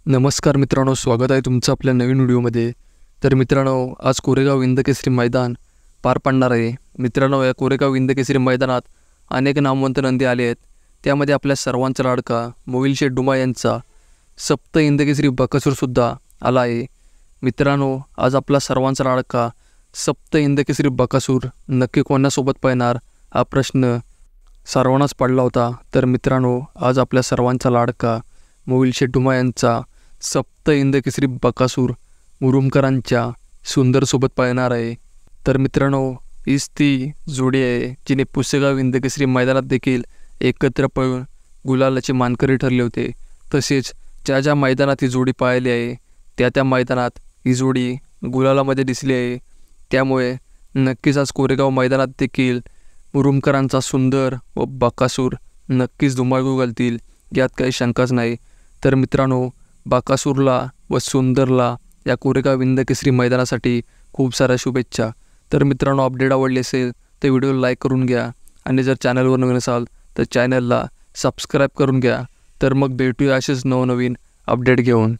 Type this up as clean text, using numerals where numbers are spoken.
नमस्कार मित्रांनो, स्वागत आहे तुमचं आपल्या नवीन व्हिडिओमध्ये। तर मित्रांनो, आज कोरेगाव हिंदकेसरी मैदान पार पडणार आहे। मित्रांनो, या कोरेगाव हिंदकेसरी मैदानात अनेक नामवंत नंदी आले आहेत। त्यामध्ये आपल्या सर्वांचा लाडका मोहिल शेठ डुमा यांचा सप्त हिंदकेसरी बकासूरसुद्धा आला आहे। मित्रांनो, आज आपला सर्वांचा लाडका सप्त हिंदकेसरी बकासूर नक्की कोणासोबत पळणार हा प्रश्न सर्वांनाच पडला होता। तर मित्रांनो, आज आपल्या सर्वांचा लाडका मोहिल शेठ डुमा यांचा सप्त हिंदकेसरी बकासूर मुरुमकरांच्या सुंदरसोबत पळणार आहे। तर मित्रांनो, हीच ती जोडी आहे जिने पुसेगाव हिंदकेसरी मैदानात देखील एकत्र पळून गुलालाचे मानकरी ठरले होते। तसेच ज्या मैदानात ही जोडी पाहिली आहे त्या मैदानात ही जोडी गुलालामध्ये दिसली आहे। त्यामुळे नक्कीच आज कोरेगाव मैदानात देखील मुरुमकरांचा सुंदर व बकासूर नक्कीच धुमाकूळ घालतील, यात काही शंकाच नाही। तर मित्रांनो, बकासूरला व सुंदरला या कोरेगाव हिंदकेसरी मैदानासाठी खूप साऱ्या शुभेच्छा। तर मित्रांनो, अपडेट आवडली असेल तर व्हिडिओला लाईक करून घ्या आणि जर चॅनलवर नवीन असाल तर चॅनलला सबस्क्राईब करून घ्या। तर मग भेटूया असेच नवनवीन अपडेट घेऊन।